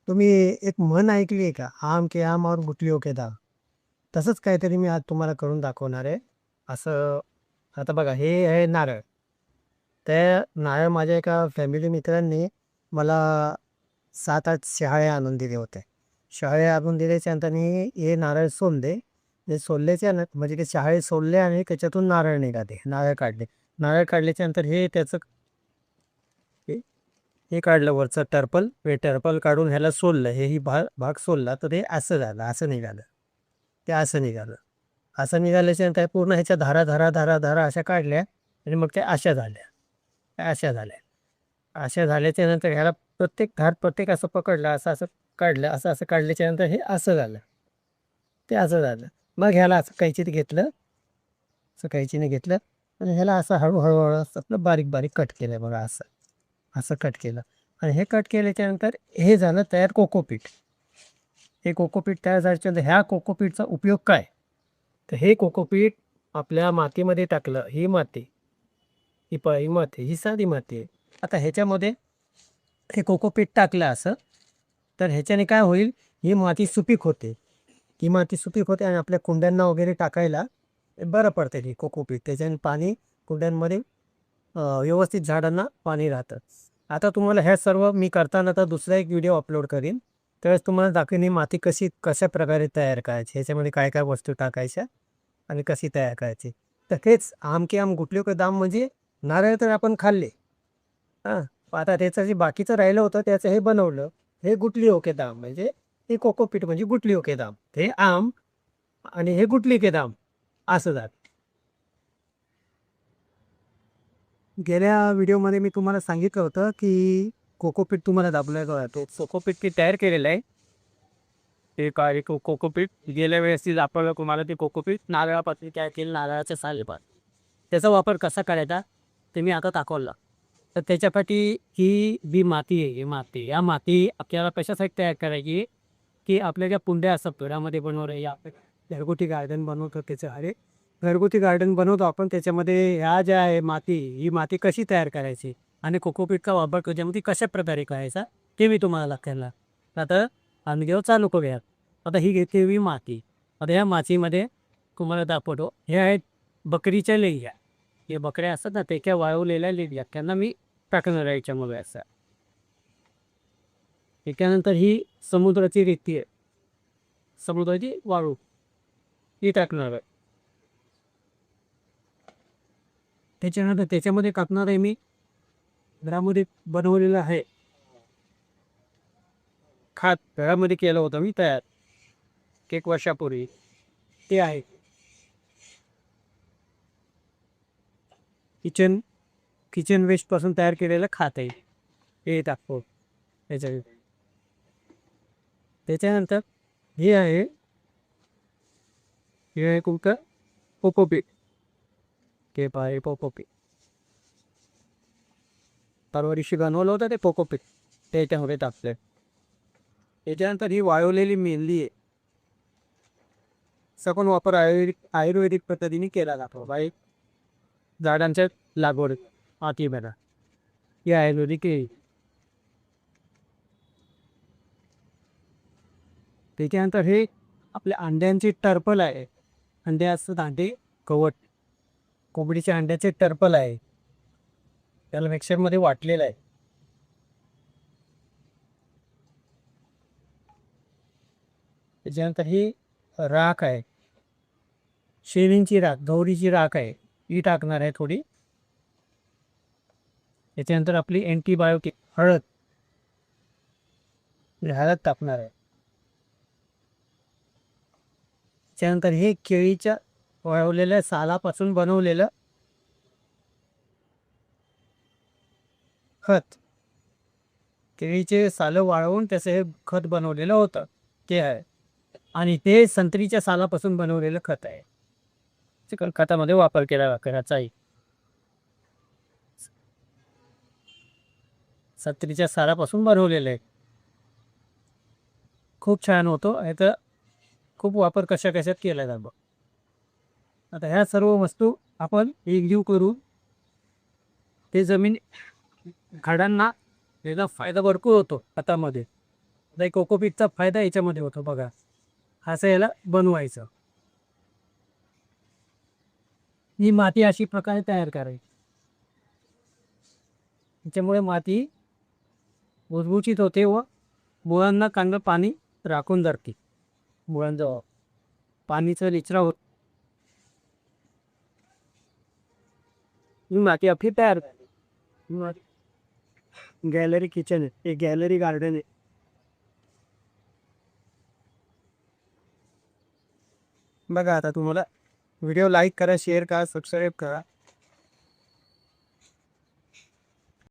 तुम्ही एक म्हण ऐकली आहे का? आम के आम और गुठलियों के दाम. तसंच काहीतरी मी आज तुम्हाला करून दाखवणार आहे. असं आता बघा हे आहे नारळ. त्या नारळ माझ्या एका फॅमिली मित्रांनी मला 7-8 शहाळे आणून दिले होते. शहाळे आणून दिल्याच्या नंतर मी हे नारळ सोलले. ते सोलल्याच्या म्हणजे ते शहाळे सोलले आणि त्याच्यातून नारळ निघाले. नारळ काढले. नारळ काढल्याच्या नंतर हे त्याचं हे हे काढलं वरचं टर्पल. हे टर्पल काढून ह्याला सोललं. हेही भाग सोलला तर ते असं झालं, असं निघालं. ते असं निघालं. असं निघाल्याच्या नंतर पूर्ण ह्याच्या धारा, धारा, धारा, धारा अशा काढल्या आणि मग त्या अशा झाल्या. त्या अशा झाल्या. अशा झाल्याच्या नंतर ह्याला प्रत्येक धार प्रत्येक असं पकडलं, असं असं काढलं, असं असं काढल्याच्या नंतर हे असं झालं. ते असं झालं. मग ह्याला असं कैचीत घेतलं, असं कैचीने घेतलं आणि ह्याला असं हळू-हळू असं आपलं बारीक-बारीक कट केलं बघा असं. असं कट केलं आणि हे कट केल्याच्या नंतर हे झालं तयार कोकोपीट. हे कोकोपीट तयार झाल्याच्या नंतर ह्या कोकोपीटचा उपयोग काय? तर हे कोकोपीट आपल्या मातीमध्ये टाकलं. ही माती, ही साधी माती आहे. आता ह्याच्यामध्ये हे कोकोपीट टाकलं असं, तर ह्याच्याने काय होईल, ही माती सुपीक होते. ही माती सुपीक होते आणि आपल्या कुंड्यांना वगैरे टाकायला बरं पडते हे कोकोपीट. त्याच्याने पाणी कुंड्यांमध्ये व्यवस्थित झाडांना पाणी राहतं. आता तुम्हाला ह्या सर्व मी करताना तर दुसरा एक व्हिडिओ अपलोड करीन. त्यावेळेस तुम्हाला दाखवेन ही माती कशाप्रकारे तयार करायची, ह्याच्यामध्ये काय काय वस्तू टाकायच्या आणि कशी तयार करायची. तर हेच आम के आम गुठलियों के दाम म्हणजे नारळ तर आपण खाल्ले. हां, आता त्याचं जे बाकीचं राहिलं होतं त्याचं हे बनवलं. हे गुठलियों के दाम म्हणजे हे कोकोपीट म्हणजे गुठलियों के दाम. हे आम आणि हे गुठली के दाम असं झालं. गेल्या व्हिडिओमध्ये मी तुम्हाला सांगितलं होतं, की कोकोपीट तुम्हाला दाबलेला आहे. तो कोकोपीट मी तयार केलेला आहे. ते काय कोकोपीट गेल्या वेळेस दाखवलं तुम्हाला ते कोकोपीट नारळापासून तयार केलं नारळाच्या सालीपासून. त्याचा वापर कसा करायचा ते मी आता दाखवलं. तर त्याच्यासाठी ही जी माती आहे, ही माती या माती आपल्याला कशासाठी तयार करायची, की आपल्या ज्या कुंड्या असतात घरामध्ये बनवल्या या आपण घरगुती गार्डन बनवतो त्याचं अरे घरगुती गार्डन बनवतो आपण त्याच्यामध्ये ह्या ज्या आहे माती, ही माती कशी तयार करायची आणि कोकोपीटचा वापर त्याच्यामध्ये कशाप्रकारे करायचा ते मी तुम्हाला दाखवलं. आता आम्ही जेव्हा चालू करूया. आता ही घेतलेली माती. आता या मातीमध्ये तुम्हाला दाखवतो. हे आहेत बकरीच्या लेह्या. हे बकऱ्या असतात ना त्याच्या वाळवलेल्या लेह्या त्यांना मी टाकणार आहे याच्यामध्ये असं. त्याच्यानंतर ही समुद्राची रेती आहे. समुद्राची वाळू ही टाकणार आहे. त्याच्यानंतर त्याच्यामध्ये टाकणार आहे मी घरामध्ये बनवलेलं आहे. खात घरामध्ये केलं होतं मी तयार. एक वर्षापूर्वी. ते आहे. किचन किचन वेस्टपासून तयार केलेलं खात आहे. हे टाकतो त्याच्या त्याच्यानंतर हे आहे हे आहे कोणतं कोकोपीट. ते आहे कोकोपीट. परवा दिवशी बनवलं होतं ते कोकोपीट ते याच्यामध्ये टाकलं. त्याच्यानंतर ही वाळवलेली मेंदी आहे. पण वापर आयुर्वेदिक पद्धतीने केला जातो बाई झाडांच्या लागवड मातीमध्ये ही आयुर्वेदिक आहे. त्याच्यानंतर हे आपल्या अंड्यांची टर्पल आहे. अंडे असतात अंडे कवट कोंबडीच्या अंड्याचे टर्पल आहे. त्याला मिक्सरमध्ये वाटलेलं आहे. त्याच्यानंतर ही राख आहे. शेळींची राख गौरीची राख आहे ही टाकणार आहे थोडी. त्याच्यानंतर आपली अँटीबायोटिक हळद हळद टाकणार आहे. त्याच्यानंतर हे केळीच्या वाळवलेल्या सालापासून बनवलेलं खत. केळीचे सालं वाळवून त्याचं हे खत बनवलेलं होतं ते आहे. आणि ते संत्रीच्या सालापासून बनवलेलं खत आहे. चिकन खतामध्ये वापर केला करायचाही. संत्रीच्या सालापासून बनवलेलं आहे. खूप छान होतो. ह्याचा खूप वापर कशात केला जातो. आता ह्या सर्व वस्तू आपण एकजीव करू ते जमीन झाडांना त्याचा फायदा भरपूर होतो खतामध्ये. आता कोकोपीटचा फायदा याच्यामध्ये होतो बघा, असं याला बनवायचं. ही माती अशी प्रकारे तयार करायची. त्याच्यामुळे माती भुसभुशीत होते व मुळांना चांगलं पाणी राखून धरते. मुळांजवळ पाणीचा निचरा होत. ही माती आपली तयार झाली. गॅलरी किचन आहे, हे गॅलरी गार्डन आहे. बघा आता तुम्हाला व्हिडिओ लाईक करा, शेअर करा, सबस्क्राईब करा.